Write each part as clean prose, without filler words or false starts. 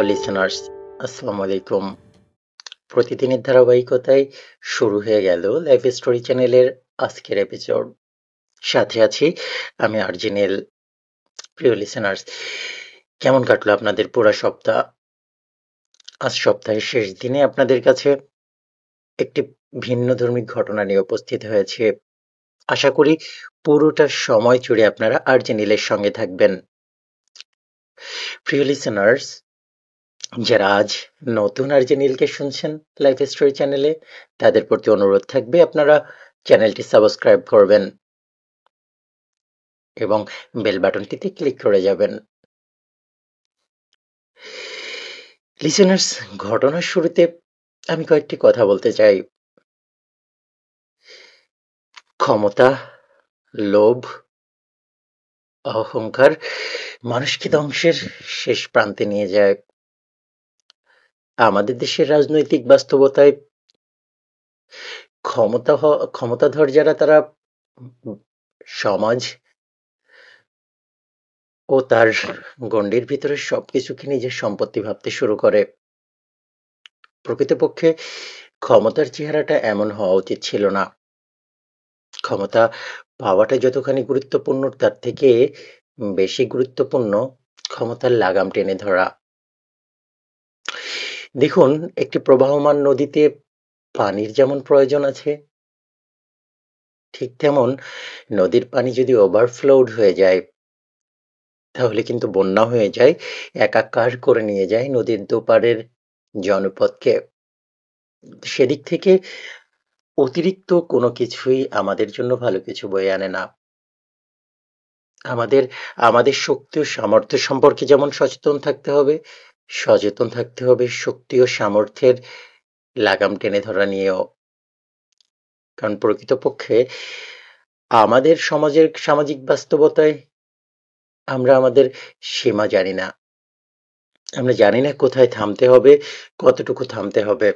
Listeners, আসসালামু আলাইকুম। প্রতিদিনের ধারাবাহিকতায় শুরু হয়ে গেল লাইফ স্টোরি চ্যানেলের আজকের এপিসোড। সাথে আছি আমি আরজিনেল। প্রিয় লিসেনার্স, কেমন কাটলো আপনাদের পুরো সপ্তাহ? আজ সপ্তাহের শেষ দিনে আপনাদের কাছে একটি ভিন্নধর্মী ঘটনা নিয়ে উপস্থিত হয়েছে। আশা করি পুরোটা সময় জুড়ে আপনারা আরজিনেলের সঙ্গে থাকবেন। প্রিয় লিসেনার্স, যারা আজ নতুন আরজিনিলকে শুনছেন লাইফ স্টোরি চ্যানেলে, তাদের প্রতি অনুরোধ থাকবে আপনারা চ্যানেলটি সাবস্ক্রাইব করবেন এবং বেল বাটনটিতে ক্লিক করে যাবেন। লিসেনার্স, ঘটনার শুরুতে আমি কয়েকটি কথা বলতে চাই। ক্ষমতা, লোভ, অহংকার মানুষকে ধ্বংসের শেষ প্রান্তে নিয়ে যায়। আমাদের দেশের রাজনৈতিক বাস্তবতায় ক্ষমতাধর যারা, তারা সমাজ ও তার গণ্ডির ভিতরে সবকিছুকে নিজের সম্পত্তি ভাবতে শুরু করে। প্রকৃতপক্ষে ক্ষমতার চেহারাটা এমন হওয়া উচিত ছিল না। ক্ষমতা পাওয়াটা যতখানি গুরুত্বপূর্ণ, তার থেকে বেশি গুরুত্বপূর্ণ ক্ষমতার লাগাম টেনে ধরা। দেখুন, একটি প্রবাহমান নদীতে পানির যেমন প্রয়োজন আছে, ঠিক তেমন নদীর পানি যদি ওভারফ্লোড হয়ে যায়, তাহলে কিন্তু বন্যা হয়ে যায়, একাকার করে নিয়ে যায় নদীর দুপারের জনপদকে। সেদিক থেকে অতিরিক্ত কোনো কিছুই আমাদের জন্য ভালো কিছু বয়ে আনে না। আমাদের আমাদের শক্তি ও সামর্থ্য সম্পর্কে যেমন সচেতন থাকতে হবে শক্তি ও সামর্থ্যের লাগাম টেনে ধরা নিয়েও। কারণ প্রকৃতপক্ষে আমাদের সমাজের সামাজিক বাস্তবতায় আমরা আমাদের সীমা জানি না। আমরা জানি না কোথায় থামতে হবে, কতটুকু থামতে হবে।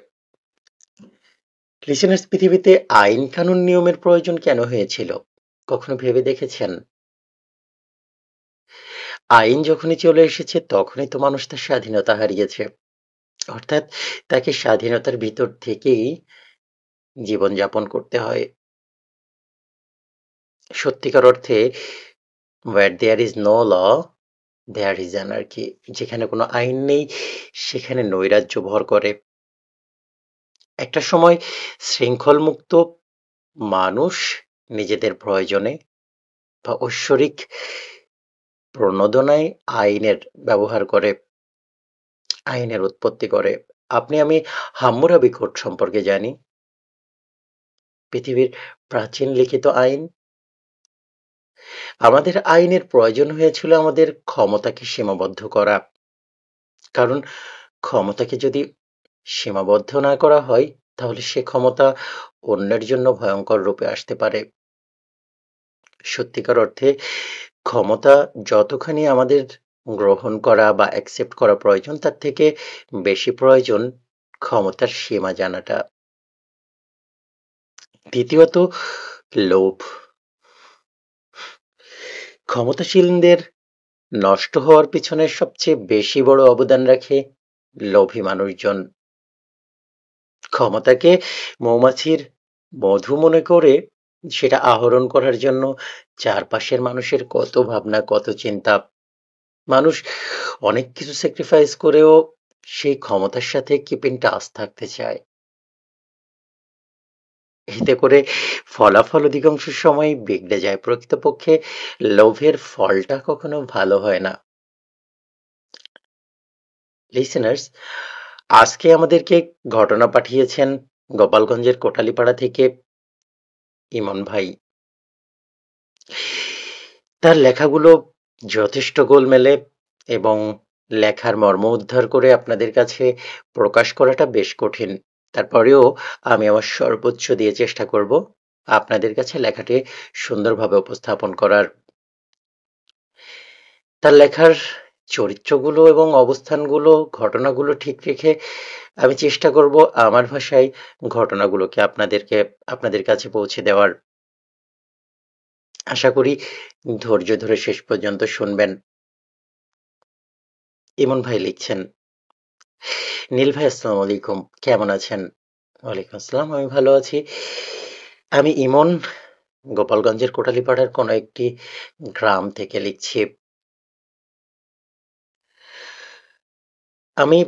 লিসেনার্স, পৃথিবীতে আইন কানুন নিয়মের প্রয়োজন কেন হয়েছিল? কখনো ভেবে দেখেছেন? আইন যখনই চলে এসেছে, তখনই তো মানুষ তার স্বাধীনতা হারিয়েছে। অর্থাৎ তাকে স্বাধীনতার ভিতর থেকেই জীবনযাপন করতে হয়। সত্যিকার অর্থে where there is no law, there is anarchy। যেখানে কোনো আইন নেই, সেখানে নৈরাজ্য ভর করে। একটা সময় শৃঙ্খলমুক্ত মানুষ নিজেদের প্রয়োজনে বা ঐশ্বরিক প্রণোদনায় আইনের ব্যবহার করে, আইনের উৎপত্তি করে। আমি হাম্মুরাবি কোড সম্পর্কে জানি। পৃথিবীর প্রাচীন লিখিত আইন। আমাদের আইনের প্রয়োজন হয়েছিল আমাদের ক্ষমতাকে সীমাবদ্ধ করা। কারণ ক্ষমতাকে যদি সীমাবদ্ধ না করা হয়, তাহলে সে ক্ষমতা অন্যের জন্য ভয়ঙ্কর রূপে আসতে পারে। সত্যিকার অর্থে ক্ষমতা যতখানি আমাদের গ্রহণ করা বা অ্যাকসেপ্ট করা প্রয়োজন, তার থেকে বেশি প্রয়োজন ক্ষমতার সীমা জানাটা। দ্বিতীয়ত, লোভ। ক্ষমতাসীনদের নষ্ট হওয়ার পিছনে সবচেয়ে বেশি বড় অবদান রাখে লোভী মানুষজন। ক্ষমতাকে মৌমাছির মধু মনে করে সেটা আহরণ করার জন্য চারপাশের মানুষের কত ভাবনা, কত চিন্তা। মানুষ অনেক কিছু স্যাক্রিফাইস করেও সেই ক্ষমতার সাথে কিপ ইন টাচ থাকতে চায়। এতে করে ফলাফল অধিকাংশ সময় বিগড়ে যায়। প্রকৃতপক্ষে লোভের ফলটা কখনো ভালো হয় না। লিসেনার্স, আজকে আমাদেরকে ঘটনা পাঠিয়েছেন গোপালগঞ্জের কোটালীপাড়া থেকে ইমন ভাই। তার লেখাগুলো যথেষ্ট গোলমেলে এবং লেখার মর্ম উদ্ধার করে আপনাদের কাছে প্রকাশ করাটা বেশ কঠিন। তারপরেও আমি আমার সর্বোচ্চ দিয়ে চেষ্টা করব আপনাদের কাছে লেখাটি সুন্দরভাবে উপস্থাপন করার। তার লেখার চরিত্রগুলো এবং অবস্থানগুলো, ঘটনাগুলো ঠিক রেখে আমি চেষ্টা করব আমার ভাষায় ঘটনাগুলোকে আপনাদের কাছে পৌঁছে দেওয়ার। আশা করি ধৈর্য ধরে শেষ পর্যন্ত শুনবেন। ইমন ভাই লিখছেন, নীল ভাই আসসালামু আলাইকুম। কেমন আছেন? ওয়ালাইকুম আসসালাম। আমি ভালো আছি। আমি ইমন গোপালগঞ্জের কোটালীপাড়ার কোনো একটি গ্রাম থেকে লিখছি। আমি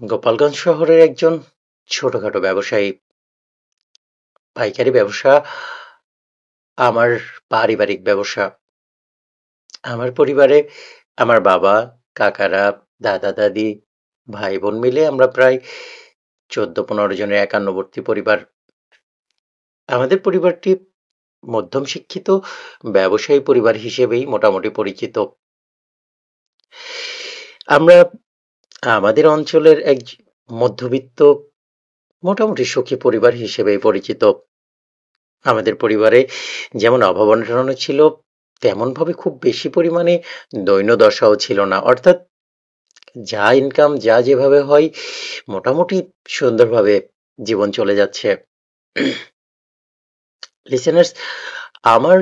গোপালগঞ্জ শহরের একজন ছোটখাটো ব্যবসায়ী। পাইকারি ব্যবসা আমার পারিবারিক ব্যবসা। আমার পরিবারে আমার বাবা, কাকারা, দাদা-দাদি, ভাই-বোন মিলে আমরা প্রায় ১৪-১৫ জনের একান্নবর্তী পরিবার। আমাদের পরিবারটি মধ্যম শিক্ষিত ব্যবসায়ী পরিবার হিসেবেই মোটামুটি পরিচিত। আমরা আমাদের অঞ্চলের মধ্যবিত্ত মোটামুটি সুখী পরিবার হিসেবেই পরিচিত। আমাদের পরিবারে যেমন অভাব-অনটন ছিল, তেমনভাবে খুব বেশি পরিমাণে দৈন্যদশাও ছিল না। অর্থাৎ যা ইনকাম যা যেভাবে হয় মোটামুটি সুন্দরভাবে জীবন চলে যাচ্ছে। লিসেনার্স, আমার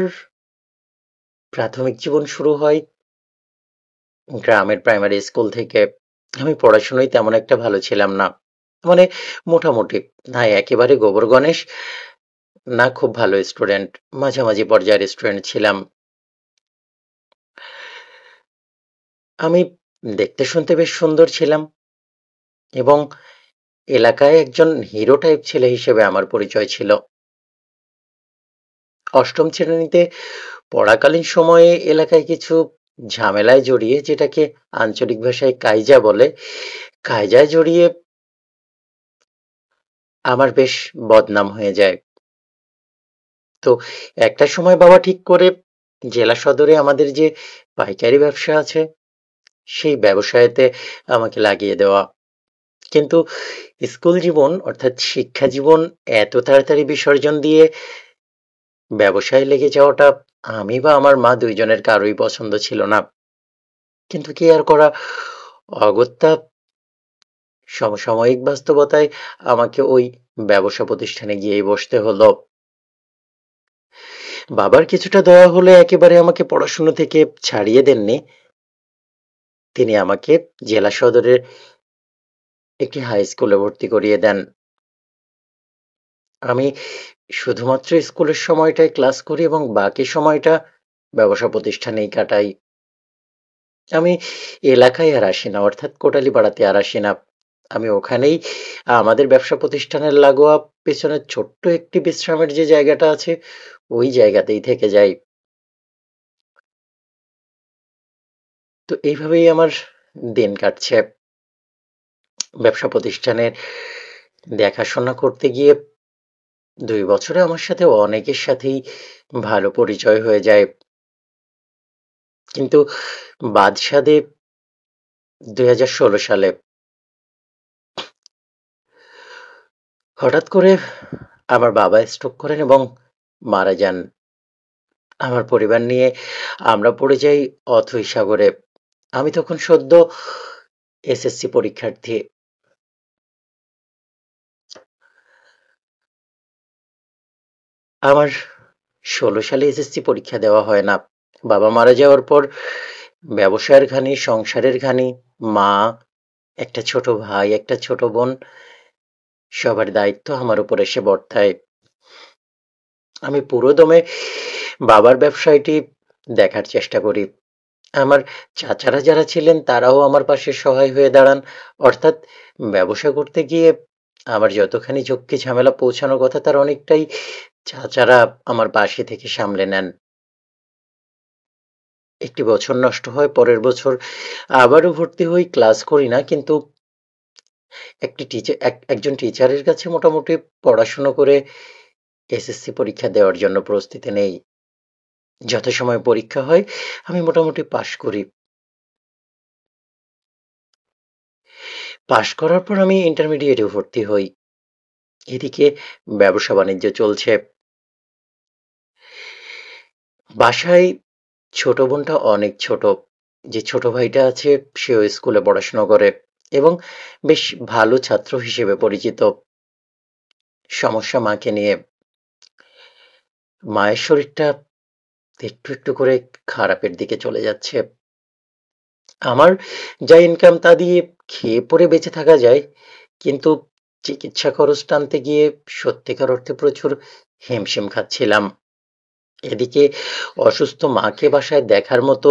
প্রাথমিক জীবন শুরু হয় গ্রামের প্রাইমারি স্কুল থেকে। আমি পড়াশোনায় তেমন একটা ভালো ছিলাম না। মানে মোটামুটি, না একেবারে গোবর গণেশ, না খুব ভালো স্টুডেন্ট, মাঝামাঝি পর্যায়ের স্টুডেন্ট ছিলাম। আমি দেখতে শুনতে বেশ সুন্দর ছিলাম এবং এলাকায় একজন হিরো টাইপ ছেলে হিসেবে আমার পরিচয় ছিল। অষ্টম শ্রেণীতে পড়াকালীন সময়ে এলাকায় কিছু ঝামেলায় জড়িয়ে, যেটাকে আঞ্চলিক ভাষায় কাইজা বলে, কাইজায় জড়িয়ে আমার বেশ বদনাম হয়ে যায়। তো একটা সময় বাবা ঠিক করে জেলা সদরে আমাদের যে পাইকারি ব্যবসা আছে সেই ব্যবসায়তে আমাকে লাগিয়ে দেওয়া। কিন্তু স্কুল জীবন অর্থাৎ শিক্ষা জীবন এত তাড়াতাড়ি বিসর্জন দিয়ে ব্যবসায় লেগে যাওয়াটা আমি বা আমার মা দুইজনের কারোই পছন্দ ছিল না। কিন্তু কি আর করা, অগত্যা সমসাময়িক বাস্তবতায় আমাকে ওই ব্যবসা প্রতিষ্ঠানে গিয়েই বসতে হলো। বাবার কিছুটা দয়া হলে একেবারে আমাকে পড়াশুনো থেকে ছাড়িয়ে দেননি। তিনি আমাকে জেলা সদরের একটি হাই স্কুলে ভর্তি করিয়ে দেন। আমি শুধুমাত্র স্কুলের সময়টায় ক্লাস করি এবং বাকি সময়টা ব্যবসা প্রতিষ্ঠানেই কাটাই। আমি এলাকায় আর আসি না, অর্থাৎ কোটালীপাড়াতে আর আসি না। আমি ওখানেই আমাদের ব্যবসা প্রতিষ্ঠানের লাগোয়া পেছনের ছোট্ট একটি বিশ্রামের যে জায়গাটা আছে ওই জায়গাতেই থেকে যাই। তো এইভাবেই আমার দিন কাটছে। ব্যবসা প্রতিষ্ঠানের দেখাশোনা করতে গিয়ে ২ বছরে আমার সাথে অনেকের সাথেই ভালো পরিচয় হয়ে যায়। কিন্তু বাদশাদে ২০১৬ সালে হঠাৎ করে আমার বাবা স্ট্রোক করেন এবং মারা যান। আমার পরিবার নিয়ে আমরা পড়ে যাই অথৈ সাগরে। আমি তখন সদ্য এসএসসি পরীক্ষার্থী। আমার ১৬ সালে এসএসসি পরীক্ষা দেওয়া হয় না। বাবা মারা যাওয়ার পর ব্যবসার ঘানি, সংসারের ঘানি, মা, একটা ছোট ভাই, একটা ছোট বোন, সবার দায়িত্ব আমার উপর এসে বর্তায়। আমি পুরোদমে বাবার ব্যবসায়টি দেখার চেষ্টা করি। আমার চাচারা যারা ছিলেন তারাও আমার পাশে সহায় হয়ে দাঁড়ান। অর্থাৎ ব্যবসা করতে গিয়ে আমার যতখানি ঝক্কি ঝামেলা পৌঁছানোর কথা তার অনেকটাই চাচারা আমার পাশে থেকে সামলে নেন। একটি বছর নষ্ট হয়, পরের বছর আবারও ভর্তি হই, ক্লাস করি না, কিন্তু একজন টিচারের কাছে মোটামুটি পড়াশুনো করে এসএসসি পরীক্ষা দেওয়ার জন্য প্রস্তুতি নেই। যথাসময়ে পরীক্ষা হয়, আমি মোটামুটি পাশ করি। পাশ করার পর আমি ইন্টারমিডিয়েটে ভর্তি হই। এদিকে ব্যবসা বাণিজ্য চলছে। বাসায় ছোট বোনটা অনেক ছোট। যে ছোট ভাইটা আছে সেও স্কুলে পড়াশোনা করে এবং বেশ ভালো ছাত্র হিসেবে পরিচিত। সমস্যা মাকে নিয়ে। মায়ের শরীরটা একটু একটু করে খারাপের দিকে চলে যাচ্ছে। আমার যা ইনকাম তা দিয়ে খেয়ে পরে বেঁচে থাকা যায়, কিন্তু চিকিৎসা খরচ টানতে গিয়ে সত্যিকার অর্থে প্রচুর হিমশিম খাচ্ছিলাম। এদিকে অসুস্থ মাকে বাসায় দেখার মতো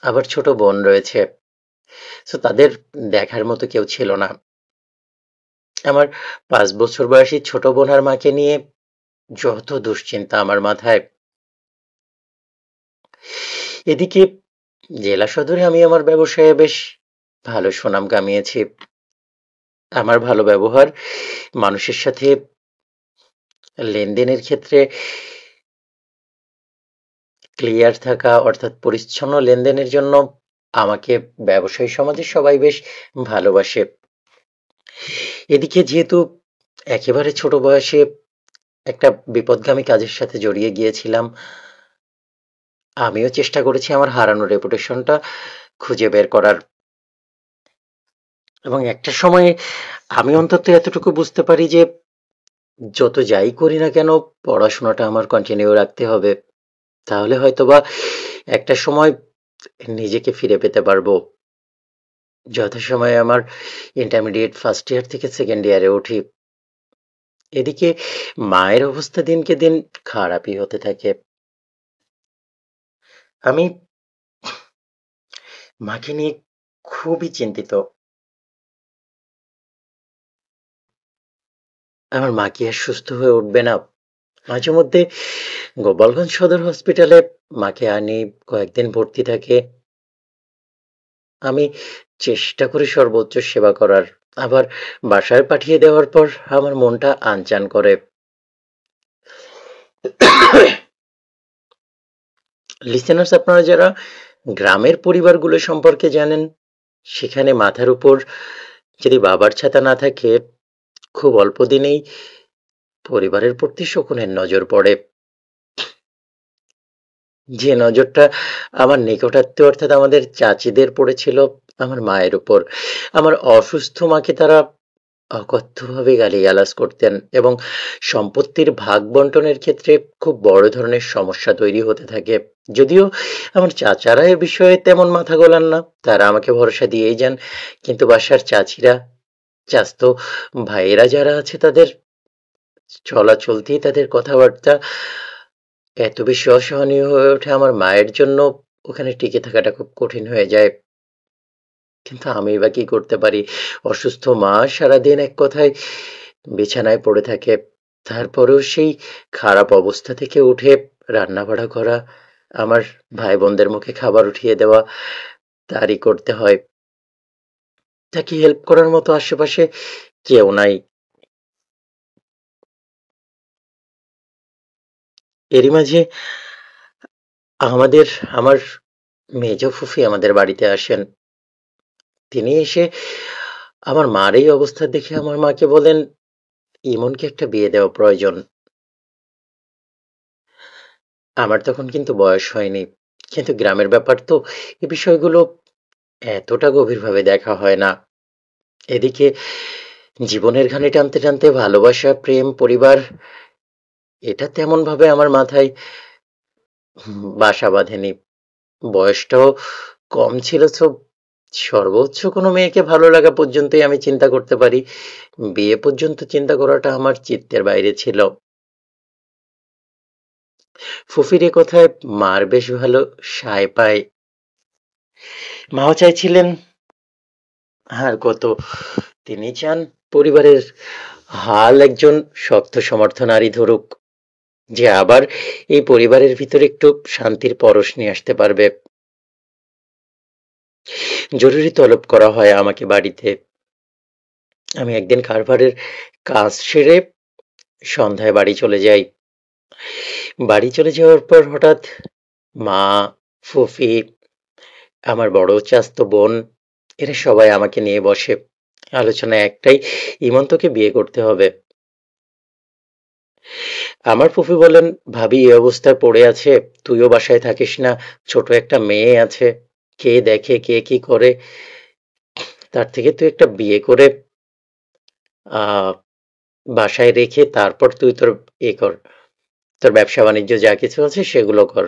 আবার ছোট বোন রয়েছে, তো তাদের দেখার মতো কেউ ছিল না। আমার 5 বছর বয়সী ছোট বোন আর মাকে নিয়ে যত দুশ্চিন্তা আমার মাথায়। এদিকে জেলা সদরে আমি আমার ব্যবসায়ে বেশ ভালো সুনাম কামিয়েছি। আমার ভালো ব্যবহার, মানুষের সাথে লেনদেনের ক্ষেত্রে ক্লিয়ার থাকা, অর্থাৎ পরিচ্ছন্ন লেনদেনের জন্য আমাকে ব্যবসায়ী সমাজের সবাই বেশ ভালোবাসে। এদিকে যেহেতু একেবারে ছোট বয়সে একটা বিপদগামী কাজের সাথে জড়িয়ে গিয়েছিলাম, আমিও চেষ্টা করেছি আমার হারানো রেপুটেশনটা খুঁজে বের করার। এবং একটা সময়ে আমি অন্তত এতটুকু বুঝতে পারি যে যত যাই করি না কেন, পড়াশোনাটা আমার কন্টিনিউ রাখতে হবে। তাহলে হয়তোবা একটা সময় নিজেকে ফিরে পেতে পারবো। যথাসময়ে আমার ইন্টারমিডিয়েট ফার্স্ট ইয়ার থেকে সেকেন্ড ইয়ারে উঠি। এদিকে মায়ের অবস্থা দিনকে দিন খারাপই হতে থাকে। আমি মাকে নিয়ে খুবই চিন্তিত। আমার মা কি আর সুস্থ হয়ে উঠবে না? মাঝে মধ্যে গোপালগঞ্জ সদর হসপিটালে মাকে আনি, কয়েকদিন ভর্তি থাকে। আমি চেষ্টা করি সর্বোচ্চ সেবা করার। আবার বাসায় পাঠিয়ে দেওয়ার পর আমার মনটা আনচান করে। লিসেনার্স, আপনারা যারা গ্রামের পরিবারগুলো সম্পর্কে জানেন, সেখানে মাথার উপর যদি বাবার ছাতা না থাকে, খুব অল্প দিনেই পরিবারের প্রতি শকুনের নজর পড়ে। যে নজরটা আমার নিকটাত্মীয় অর্থাৎ আমাদের চাচিদের পড়েছিল আমার মায়ের উপর। আমার অসুস্থ মাকে তারা অকথ্যভাবে গালিগালাজ করতেন এবং সম্পত্তির ভাগ বন্টনের ক্ষেত্রে খুব বড় ধরনের সমস্যা তৈরি হতে থাকে। যদিও আমার চাচারা এ বিষয়ে তেমন মাথা গোলান না, তারা আমাকে ভরসা দিয়েই যান। কিন্তু বাসার চাচিরা, চাস্তো ভাইয়েরা যারা আছে, তাদের চলাচলতি, তাদের কথাবার্তা এত বেশি অসহনীয় হয়ে ওঠে, আমার মায়ের জন্য ওখানে টিকে থাকাটা খুব কঠিন হয়ে যায়। কিন্তু আমি বা কি করতে পারি? অসুস্থ মা সারাদিন এক কথায় বিছানায় পড়ে থাকে। তারপরেও সেই খারাপ অবস্থা থেকে উঠে রান্নাবাড়া করা, আমার ভাই বোনদের মুখে খাবার উঠিয়ে দেওয়া, তারই করতে হয়। তাকে হেল্প করার মতো আশেপাশে কেউ নাই। এরই মাঝে আমাদের আমার মেজ ফুফি আমাদের বাড়িতে আসেন। তিনি এসে আমার মার এই অবস্থা দেখে আমার মাকে বলেন, ইমনকে একটা বিয়ে দেওয়া প্রয়োজন। আমার তখন কিন্তু বয়স হয়নি, কিন্তু গ্রামের ব্যাপার তো, এই বিষয়গুলো এতটা গভীরভাবে দেখা হয় না। এদিকে জীবনের ঘানি টানতে টানতে ভালোবাসা, প্রেম, পরিবার, এটা তেমন ভাবে আমার মাথায় বাসা বাঁধেনি। বয়সটাও কম ছিল, তো সর্বোচ্চ কোনো মেয়েকে ভালো লাগা পর্যন্তই আমি চিন্তা করতে পারি। বিয়ে পর্যন্ত চিন্তা করাটা আমার চিত্তের বাইরে ছিল। ফুফির এ কথায় মার বেশ ভালো সায় পায়। মাও চাইছিলেন, আর কত, তিনি চান পরিবারের হাল একজন শক্ত সমর্থ নারী ধরুক, যে আবার এই পরিবারের ভিতরে একটু শান্তির পরশ নিয়ে আসতে পারবে। জরুরি তলব করা হয় আমাকে বাড়িতে। আমি একদিন কারবারের কাজ সেরে সন্ধ্যায় বাড়ি চলে যাই। বাড়ি চলে যাওয়ার পর হঠাৎ মা, ফুফি, আমার বড় চাস্তো বোন, এরা সবাই আমাকে নিয়ে বসে। আলোচনা একটাই, ইমন্তকে বিয়ে করতে হবে। আমার ফুফি বলেন, ভাবি এই অবস্থায় পড়ে আছে, তুইও বাসায় থাকিস না, ছোট একটা মেয়ে আছে, কে দেখে, কে কি করে, তার থেকে তুই একটা বিয়ে করে আহ বাসায় রেখে তারপর তুই তোর কর, তোর ব্যবসা বাণিজ্য যা কিছু আছে সেগুলো কর।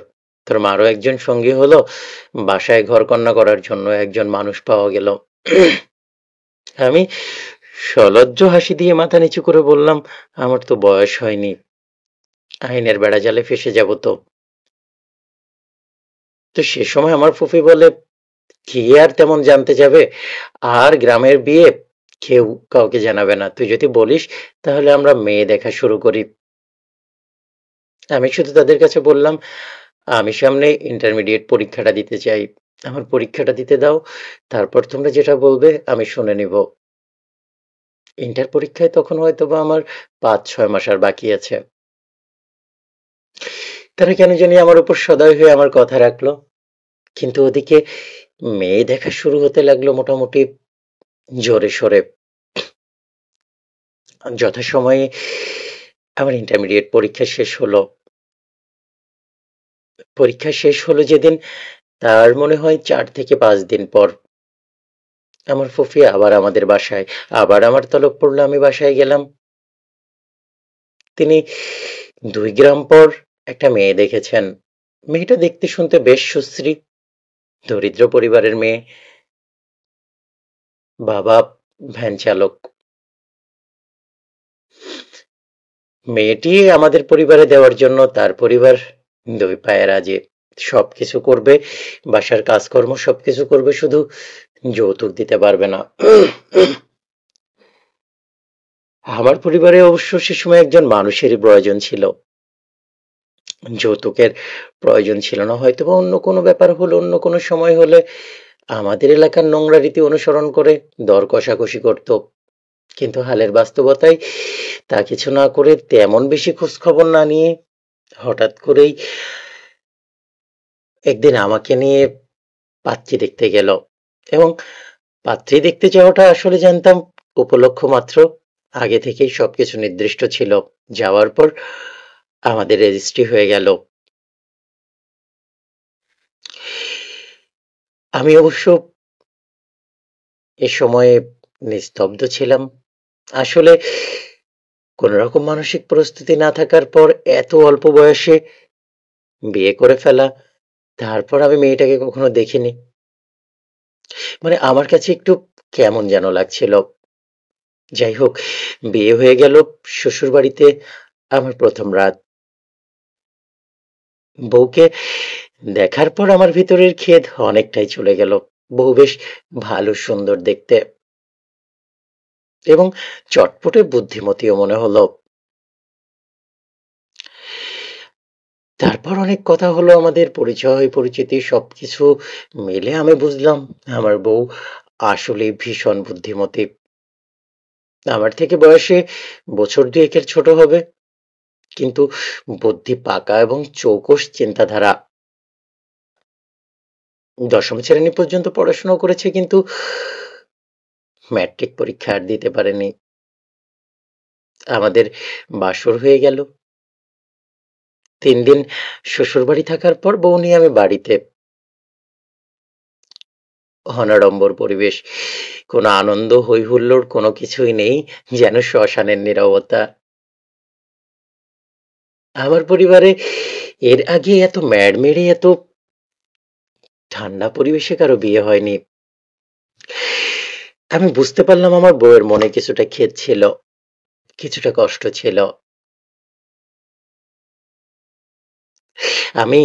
তোর মারও একজন সঙ্গী হলো, বাসায় ঘরকন্না করার জন্য একজন মানুষ পাওয়া গেল। আমি সলজ্জ হাসি দিয়ে মাথা নিচু করে বললাম, আমার তো বয়স হয়নি, আইনের বেড়াজালে ফেসে যাব তো। তো সে সময় আমার ফুফি বলে, কি আর তেমন জানতে যাবে, আর গ্রামের বিয়ে কেউ কাউকে জানাবে না, তুই যদি বলিস তাহলে আমরা মেয়ে দেখা শুরু করি। আমি শুধু তাদের কাছে বললাম, আমি সামনে ইন্টারমিডিয়েট পরীক্ষাটা দিতে চাই, আমার পরীক্ষাটা দিতে দাও, তারপর তোমরা যেটা বলবে আমি শুনে নিব। ইন্টার পরীক্ষায় তখন হয়তো বা আমার ৫-৬ মাস আর বাকি আছে। তারা কেন জানি আমার উপর সদয় হয়ে আমার কথা রাখলো, কিন্তু ওদিকে মেয়ে দেখা শুরু হতে লাগলো মোটামুটি জোরে সোরে। যথাসময়ে আমার ইন্টারমিডিয়েট পরীক্ষা শেষ হলো। পরীক্ষা শেষ হলো যেদিন, তার মনে হয় ৪ থেকে ৫ দিন পর আমার ফুফি আবার আমাদের বাসায়, আবার আমার তলব পড়লো, আমি বাসায় গেলাম। তিনি ২ গ্রাম পর একটা মেয়ে দেখেছেন। মেয়েটা দেখতে শুনতে বেশ সুশ্রী, দরিদ্র পরিবারের মেয়ে, বাবা ভ্যান চালক। মেয়েটি আমাদের পরিবারে দেওয়ার জন্য তার পরিবার ২ পায়ে রাজি, সবকিছু করবে, বাসার কাজকর্ম সবকিছু করবে, শুধু যৌতুক দিতে পারবে না। আমার পরিবারে অবশ্য সে সময় একজন মানুষেরই প্রয়োজন ছিল, যৌতুকের প্রয়োজন ছিল না। হয়তো বা অন্য কোনো ব্যাপার হলে, অন্য কোনো সময় হলে আমাদের এলাকার নোংরা রীতি অনুসরণ করে দর কষাকষি করত, কিন্তু হালের বাস্তবতায় তা কিছু না করে, তেমন বেশি খোঁজ খবর না নিয়ে হঠাৎ করেই একদিন আমাকে নিয়ে পাত্রী দেখতে গেল। এবং পাত্রী দেখতে যাওয়াটা আসলে জানতাম উপলক্ষ মাত্র, আগে থেকেই সবকিছু নির্দিষ্ট ছিল। যাওয়ার পর আমাদের রেজিস্ট্রি হয়ে গেল। আমি অবশ্য এ সময়ে নিস্তব্ধ ছিলাম। আসলে কোন রকম মানসিক প্রস্তুতি না থাকার পর এত অল্প বয়সে বিয়ে করে ফেলা, তারপর আমি মেয়েটাকে কখনো দেখিনি। মানে আমার কাছে একটু কেমন যেন লাগছিল। যাই হোক, বিয়ে হয়ে গেল। শ্বশুরবাড়িতে আমার ১ম রাত। বউকে দেখার পর আমার ভিতরের খেদ অনেকটাই চলে গেল। বউ বেশ ভালো সুন্দর দেখতে এবং চটপটে বুদ্ধিমতীও মনে হলো। তারপর অনেক কথা হলো আমাদের, পরিচয় পরিচিতি সবকিছু মিলে আমি বুঝলাম আমার বউ আসলেই ভীষণ বুদ্ধিমতী। আমার থেকে বয়সে বছর ২-১ ছোট হবে, কিন্তু বুদ্ধি পাকা এবং চৌকস চিন্তাধারা। ১০ম শ্রেণী পর্যন্ত পড়াশোনা করেছে, কিন্তু ম্যাট্রিক পরীক্ষা আর দিতে পারেনি। আমাদের বাসর হয়ে গেল। ৩ দিন শ্বশুরবাড়ি থাকার পর বউ নিয়ে আমি বাড়িতে। অনাড়ম্বর পরিবেশ, কোনো আনন্দ হৈ হুল্লোড় কোনো কিছুই নেই, যেন শ্মশানের নীরবতা। আমার পরিবারে এর আগে এত ম্যাড়মেড়ে, এত ঠান্ডা পরিবেশে কারো বিয়ে হয়নি। আমি বুঝতে পারলাম আমার বউয়ের মনে কিছুটা খেদ ছিল, কিছুটা কষ্ট ছিল। আমি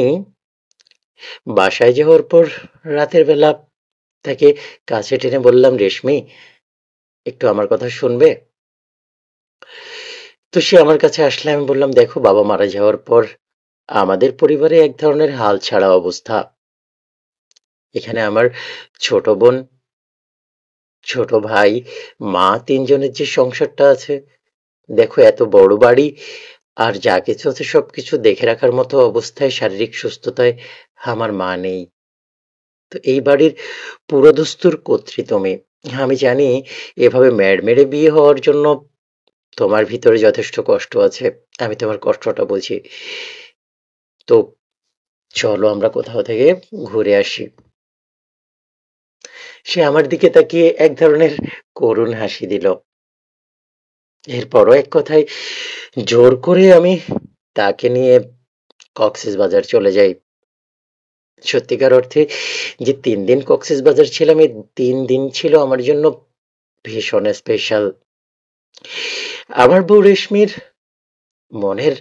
বাসায় যাওয়ার পর রাতের বেলা তাকে কাছে টেনে বললাম, রেশমি, একটু আমার কথা শুনবে? তো সে আমার কাছে আসলে আমি বললাম, দেখো, বাবা মারা যাওয়ার পর আমাদের পরিবারে এক ধরনের হাল ছাড়া অবস্থা। এখানে আমার ছোট বোন, ছোট ভাই, মা, ৩ জনের যে সংসারটা আছে, দেখো এত বড় বাড়ি, আর যা কিছু আছে সবকিছু দেখে রাখার মতো অবস্থায়, শারীরিক সুস্থতায় আমার মা নেই। তো এই বাড়ির পুরোদস্তুর কর্ত্রী তুমি। আমি জানি এভাবে মেড়ে বিয়ে হওয়ার জন্য তোমার ভিতরে যথেষ্ট কষ্ট আছে। আমি তোমার কষ্টটা বুঝি। তো চলো আমরা কোথাও থেকে ঘুরে আসি। সে আমার দিকে তাকিয়ে এক ধরনের করুণ হাসি দিল। এরপরও এক কথায় জোর করে আমি তাকে নিয়ে কক্সবাজার চলে যাই। সত্যিকার অর্থে যে ৩ দিন কক্সবাজার ছিলাম, এই ৩ দিন ছিল আমার জন্য ভীষণ স্পেশাল। আমার বউ রেশমির মনের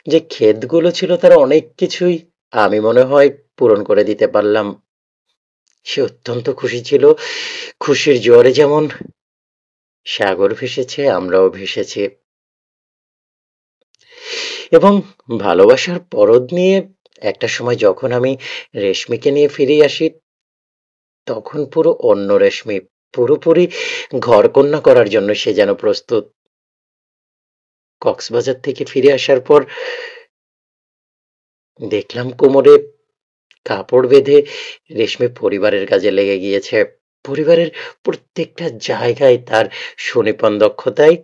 যে ক্ষেদগুলো ছিল তার অনেক কিছুই আমি মনে হয় পূরণ করে দিতে পারলাম। সে অত্যন্ত খুশি ছিল। খুশির জোয়ারে যেমন সাগর ভেসেছে, আমরাও ভেসেছি। এবং ভালোবাসার পরদ নিয়ে একটা সময় যখন আমি রেশমিকে নিয়ে ফিরে আসি, তখন পুরো অন্য রেশমি। পুরোপুরি ঘরকন্না করার জন্য সে যেন প্রস্তুত। কক্সবাজার থেকে ফিরে আসার পর দেখলাম কোমরে কাপড় বেঁধে রেশমি পরিবারের কাজে লেগে গিয়েছে। পরিবারের প্রত্যেকটা জায়গায় তার সুনিপুণ দক্ষতায়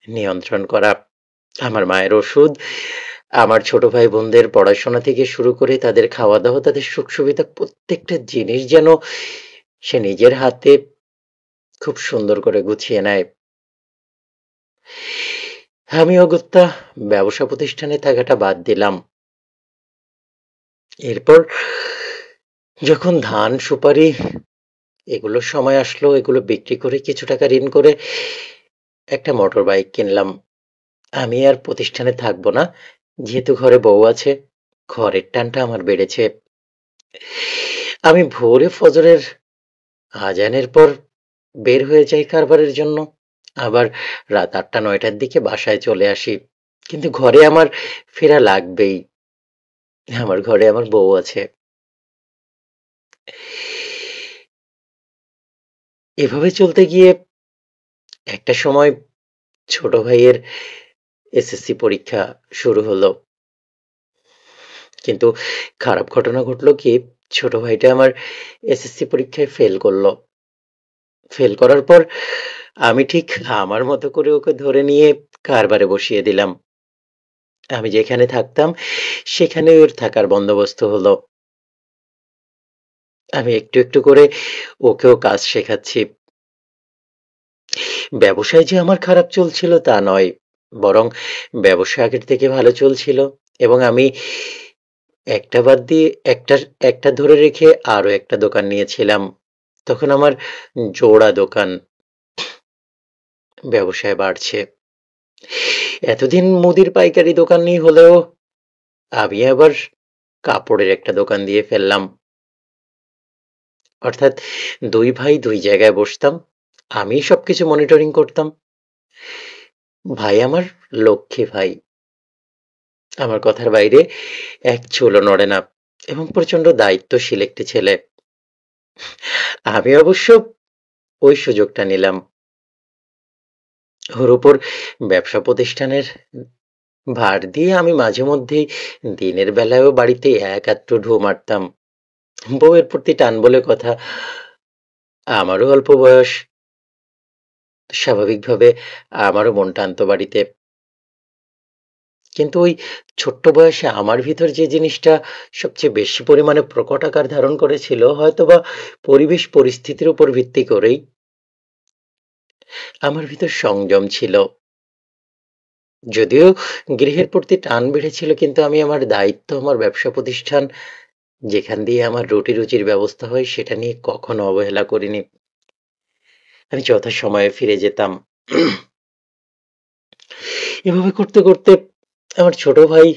নিয়ন্ত্রণ করা। আমার মায়ের ওষুধ, আমার ছোট ভাই বোনদের পড়াশোনা থেকে শুরু করে তাদের খাওয়া দাওয়া, তাদের সুখ সুবিধা, প্রত্যেকটা জিনিস যেন সে নিজের হাতে খুব সুন্দর করে গুছিয়ে নেয়। আমি অগত্যা ব্যবসা প্রতিষ্ঠানে থাকাটা বাদ দিলাম। এরপর যখন ধান সুপারি এগুলোর সময় আসলো, এগুলো বিক্রি করে কিছু টাকা ঋণ করে একটা মোটর বাইক কিনলাম। আমি আর প্রতিষ্ঠানে থাকবো না, যেহেতু ঘরে বউ আছে। ঘরের টানটা আমার বেড়েছে। আমি ভোরে ফজরের আজানের পর বের হয়ে যাই কারবারের জন্য, আবার রাত ৮টা ৯টার দিকে বাসায় চলে আসি। কিন্তু ঘরে আমার ফেরা লাগবেই, আমার ঘরে আমার বউ আছে। এভাবে চলতে গিয়ে একটা সময় ছোট ভাইয়ের এসএসসি পরীক্ষা শুরু হলো। কিন্তু খারাপ ঘটনা ঘটলো কি, ছোট ভাইটা আমার এসএসসি পরীক্ষায় ফেল করলো। ফেল করার পর আমি ঠিক আমার মতো করে ওকে ধরে নিয়ে কারবারে বসিয়ে দিলাম। আমি যেখানে থাকতাম সেখানে ওর থাকার বন্দোবস্ত হলো। আমি একটু একটু করে ওকেও কাজ শেখাচ্ছি। ব্যবসায় যে আমার খারাপ চলছিল তা নয়, বরং ব্যবসা আগের থেকে ভালো চলছিল। এবং আমি একটা বাদ দিয়ে একটা ধরে রেখে আরো একটা দোকান নিয়েছিলাম। তখন আমার জোড়া দোকান, ব্যবসায় বাড়ছে। এতদিন মুদির পাইকারি দোকানই হলেও আমি আবার কাপড়ের একটা দোকান দিয়ে ফেললাম। অর্থাৎ ২ ভাই ২ জায়গায় বসতাম। আমিই সবকিছু মনিটরিং করতাম। ভাই আমার লক্ষ্মী ভাই। আমার কথার বাইরে এক চুলও নড়ে না এবং প্রচন্ড দায়িত্বশীল একটি ছেলে। আমি অবশ্য ওই সুযোগটা নিলাম। ওর উপর ব্যবসা প্রতিষ্ঠানের ভার দিয়ে আমি মাঝে মধ্যেই দিনের বেলায়ও বাড়িতে এক আধটু ঢুঁ মারতাম। বউয়ের প্রতি টান বলে কথা। আমারও অল্প বয়স, স্বাভাবিকভাবে আমারও মন টানতো বাড়িতে। কিন্তু ওই ছোট্ট বয়সে আমার ভিতর যে জিনিসটা সবচেয়ে বেশি পরিমাণে প্রকট আকার ধারণ করেছিল, হয়তোবা পরিবেশ পরিস্থিতির উপর ভিত্তি করেই আমার ভিতর সংযম ছিল। যদিও গৃহের প্রতি টান বেড়েছিল, কিন্তু আমি আমার দায়িত্ব, আমার ব্যবসা প্রতিষ্ঠান যেখান দিয়ে আমার রুটি রুজির ব্যবস্থা হয় সেটা নিয়ে কখনো অবহেলা করিনি। আমি যথাসময়ে ফিরে যেতাম। এভাবে করতে করতে আমার ছোট ভাই,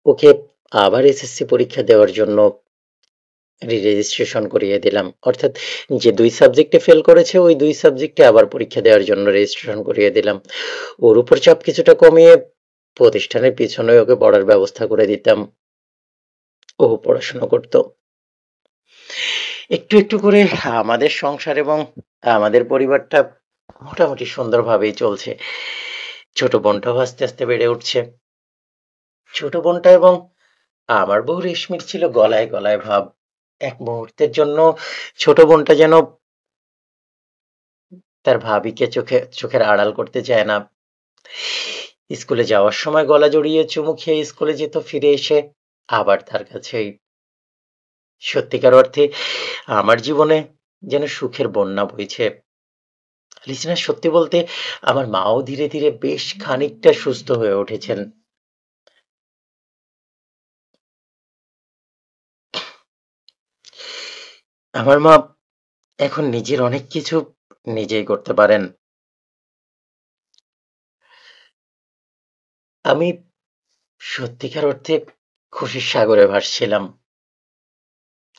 ওকে আবার এসএসসি পরীক্ষা দেওয়ার জন্য রেজিস্ট্রেশন করিয়ে দিলাম। অর্থাৎ যে ২ সাবজেক্টে ফেল করেছে ওই ২ সাবজেক্টে আবার পরীক্ষা দেওয়ার জন্য রেজিস্ট্রেশন করিয়ে দিলাম। ওর উপর চাপ কিছুটা কমিয়ে প্রতিষ্ঠানের পিছনে ওকে পড়ার ব্যবস্থা করে দিতাম। ও পড়াশোনা করত। একটু একটু করে আমাদের সংসার এবং আমাদের পরিবারটা মোটামুটি সুন্দরভাবেই চলছে। ছোট বোনটাও আস্তে আস্তে বেড়ে উঠছে। ছোট বোনটা এবং আমার বউ রেশমির ছিল গলায় গলায় ভাব। এক মুহূর্তের জন্য ছোট বোনটা যেন তার ভাবিকে চোখের আড়াল করতে চায় না। স্কুলে যাওয়ার সময় গলা জড়িয়ে চুমু খেয়ে স্কুলে যেত, ফিরে এসে আবার তার কাছেই। সত্যিকার অর্থে আমার জীবনে যেন সুখের বন্যা বইছে। লিসেনার, সত্যি বলতে আমার মাও ধীরে ধীরে বেশ খানিকটা সুস্থ হয়ে উঠেছেন। আমার মা এখন নিজের অনেক কিছু নিজেই করতে পারেন। আমি সত্যিকার অর্থে খুশির সাগরে ভাসছিলাম।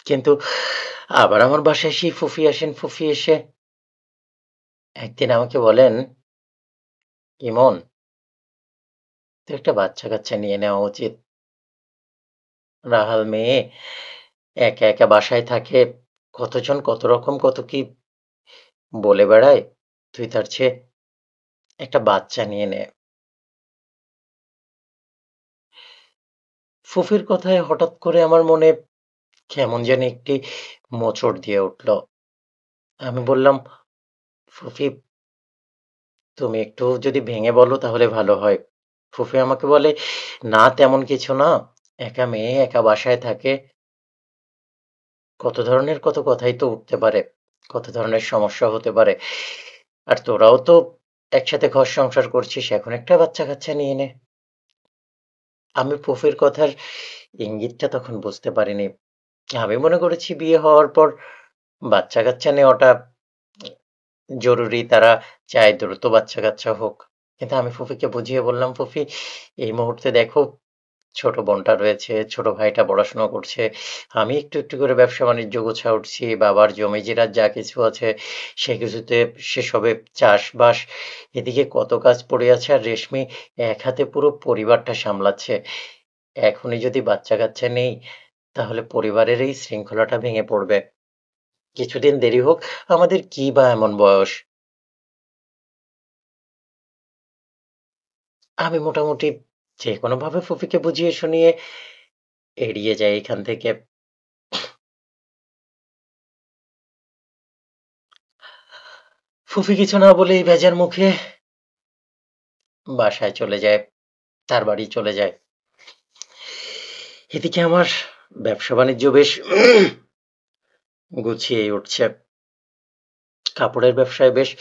কিন্তু আবার আমার বাসায় সেই ফুফি আসেন। ফুফি এসে একদিন আমাকে বলেন, "ইমন, তোর একটা বাচ্চা-কাচ্চা নিয়ে নেওয়া উচিত। রাহাল মেয়ে একা, একা বাসায় থাকে। কতজন কত রকম কত কি বলে বেড়ায়। তুই তার চেয়ে একটা বাচ্চা নিয়ে নে।" ফুফির কথায় হঠাৎ করে আমার মনে কেমন জানি একটি মোচড় দিয়ে উঠল। আমি বললাম, "ফুফি, তুমি একটু যদি ভেঙে বলো তাহলে ভালো হয়।" ফুফি আমাকে বলে, "না, তেমন কিছু না। একা মেয়ে, একা বাসায় থাকে। কত ধরনের কত কথাই তো উঠতে পারে। কত ধরনের সমস্যা হতে পারে। আর তোরাও তো একসাথে ঘর সংসার করছিস। এখন একটা বাচ্চা-কাচ্চা নিয়ে নে।" আমি ফুফির কথার ইঙ্গিতটা তখন বুঝতে পারিনি। আমি মনে করেছি বিয়ে হওয়ার পর বাচ্চা-কাচ্চা নেওয়াটা জরুরি। তারা চায় দ্রুত বাচ্চা-কাচ্চা হোক। কিন্তু আমি ফুফিকে বুঝিয়ে বললাম, "ফুফি, এই মুহূর্তে দেখো ছোট বোনটা রয়েছে, ছোট ভাইটা পড়াশোনা করছে। আমি একটু, একটু করে ব্যবসা-বাণিজ্য গোছা উঠছি। বাবার জমি-জিরাত যা কিছু আছে সে কিছুতে সেসবে চাষবাস। এদিকে কত কাজ পড়ে আছে আর রেশমি এক হাতে পুরো পরিবারটা সামলাচ্ছে। এখনই যদি বাচ্চা-কাচ্চা নেই তাহলে পরিবারের এই শৃঙ্খলাটা ভেঙে পড়বে। কিছুদিন দেরি হোক, আমাদের কি বা এমন বয়স?" আমি মোটামুটি যেকোনোভাবে ফুফিকে বুঝিয়ে শুনিয়ে এড়িয়ে যাই এখান থেকে। ফুফি কিছু না বলেই বেজার মুখে বাসায় চলে যায়, তার বাড়ি চলে যায়। এদিকে আমার ব্যবসা-বাণিজ্য বেশ গুছিয়েই উঠছে। কাপড়ের ব্যবসায় বেশ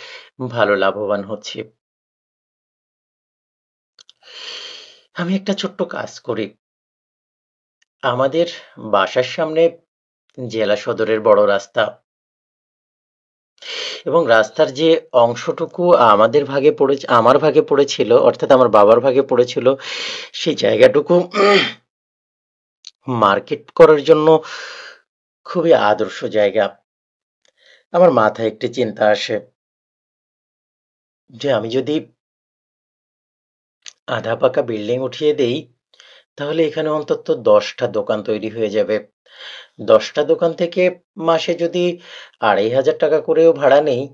ভালো লাভবান হচ্ছি। আমি একটা ছোট্ট কাজ করি। আমাদের বাসার সামনে জেলা সদরের বড় রাস্তা এবং রাস্তার যে অংশটুকু আমার ভাগে পড়েছিল, অর্থাৎ আমার বাবার ভাগে পড়েছিল, সেই জায়গাটুকু মার্কেট করার জন্য খুবই আদর্শ জায়গা। আমার মাথায় একটি চিন্তা আসে যে আমি যদি আধা পাকা বিল্ডিং উঠিয়ে দেই তাহলে এখানে অন্তত 10টা দোকান তৈরি হয়ে যাবে। 10টা দোকান থেকে মাসে যদি 2,500 টাকা করেও ভাড়া নেই,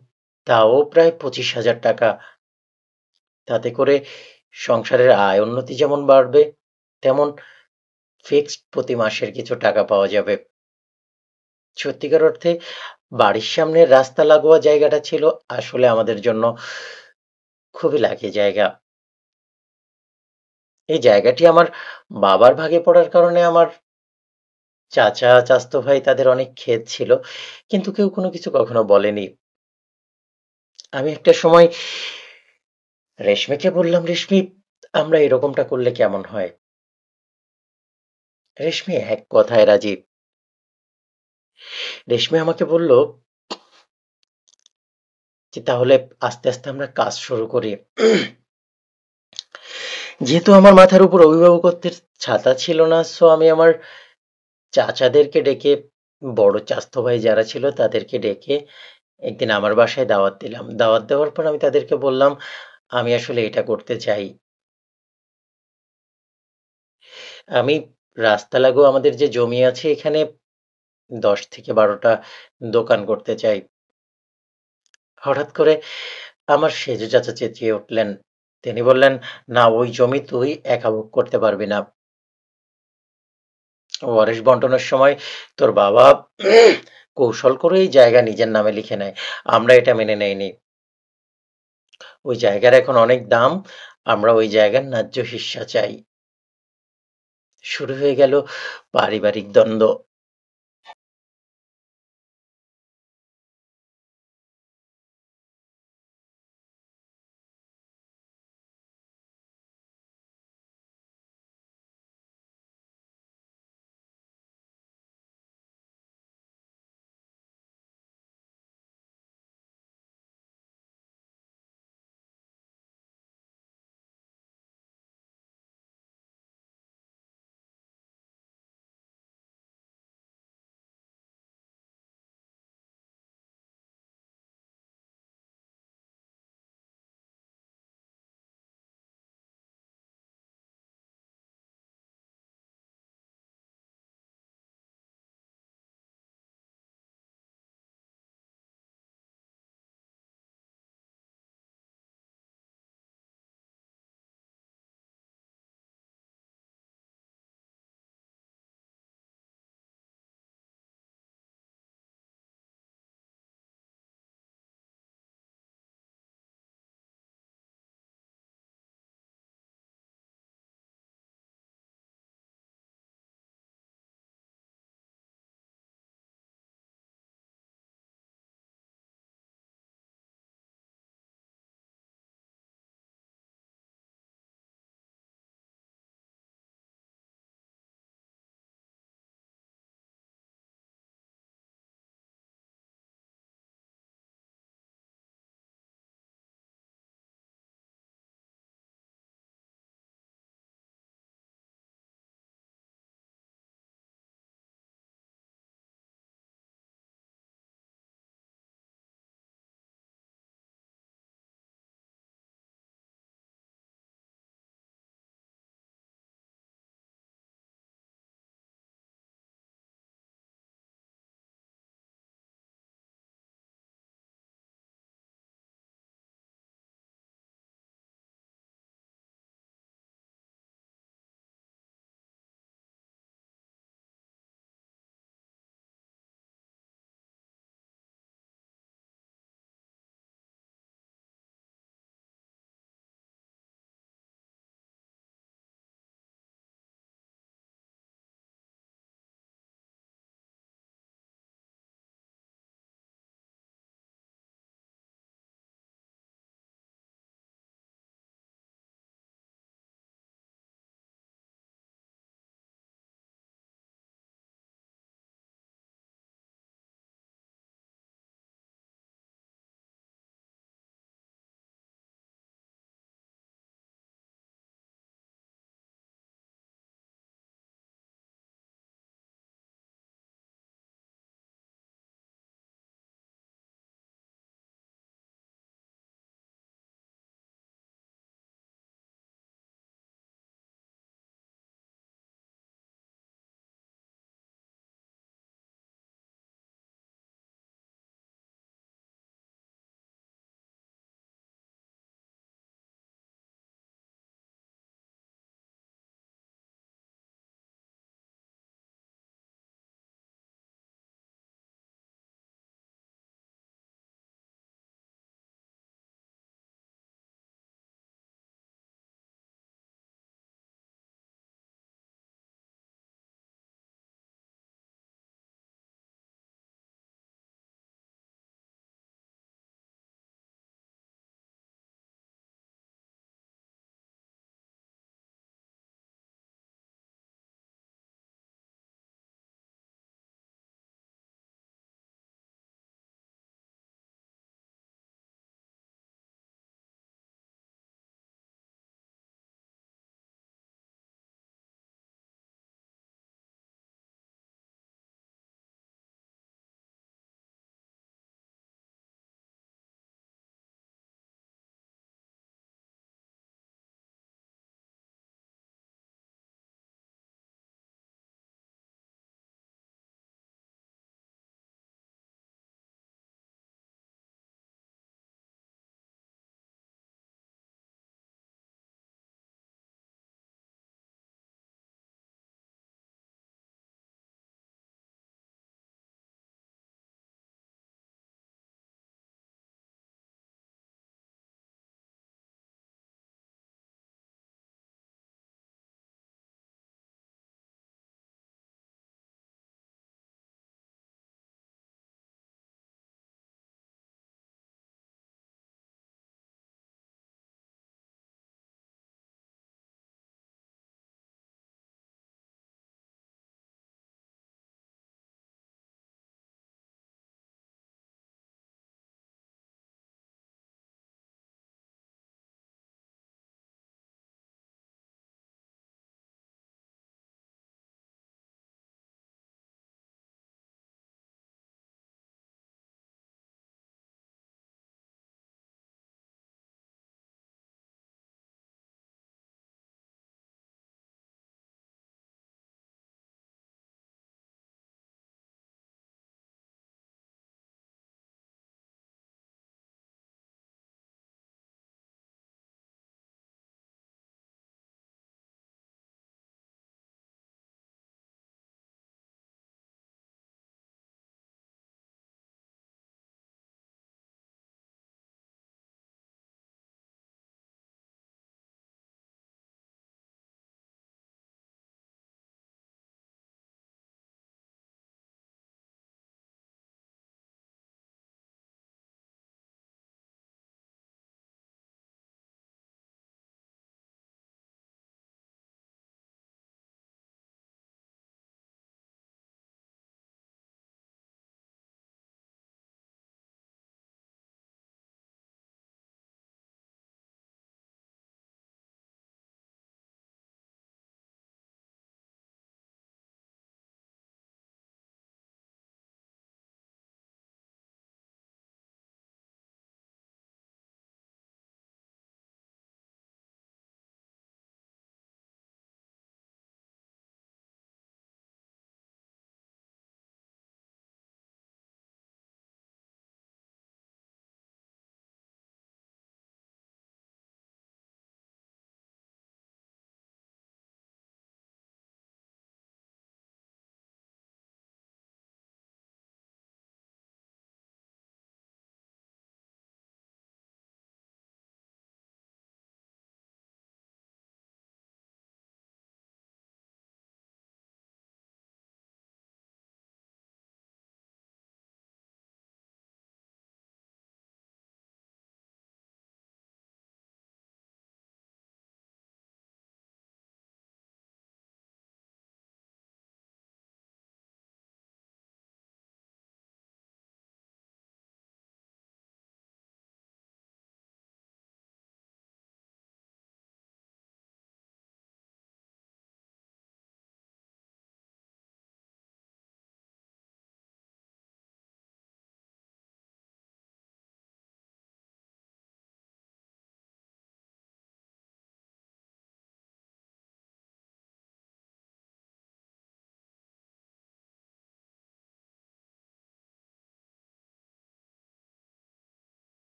তাও প্রায় 25,000 টাকা। তাতে করে সংসারের আয় উন্নতি যেমন বাড়বে, তেমন ফিক্সড প্রতি মাসের কিছু টাকা পাওয়া যাবে। সত্যিকার অর্থে বাড়ির সামনের রাস্তা লাগোয়া জায়গাটা ছিল আসলে আমাদের জন্য খুবই লাকি জায়গা। এই জায়গাটি আমার বাবার ভাগে পড়ার কারণে আমার চাচা, চাচাতো ভাই তাদের অনেক ক্ষেত ছিল। কিন্তু কেউ কোনো কিছু কখনো বলেনি। আমি একটা সময় রেশমিকে বললাম, "রেশমি, আমরা এরকমটা করলে কেমন হয়?" রেশমি এক কথায় রাজি। রেশমি আমাকে বলল যে, "তাহলে আস্তে, আস্তে আমরা কাজ শুরু করি।" যেহেতু আমার মাথার উপর অভিভাবকত্বের ছাতা ছিল না, সো আমি আমার চাচাদেরকে ডেকে, বড় চাচাতো ভাই যারা ছিল তাদেরকে ডেকে একদিন আমার বাসায় দাওয়াত দিলাম। দাওয়াত দেওয়ার পর আমি তাদেরকে বললাম, "আমি আসলে এটা করতে চাই। আমি রাস্তা লাগোয়া আমাদের যে জমি আছে এখানে ১০ থেকে ১২টা দোকান করতে চাই।" হঠাৎ করে আমার সেজ চাচা চেঁচিয়ে উঠলেন। তিনি বললেন, "না, ওই জমি তুই একা ভোগ করতে পারবি না। ওয়ারিশ বন্টনের সময় তোর বাবা কৌশল করে এই জায়গা নিজের নামে লিখে নেয়। আমরা এটা মেনে নেইনি। ওই জায়গার এখন অনেক দাম। আমরা ওই জায়গার ন্যায্য হিস্সা চাই।" শুরু হয়ে গেল পারিবারিক দ্বন্দ্ব।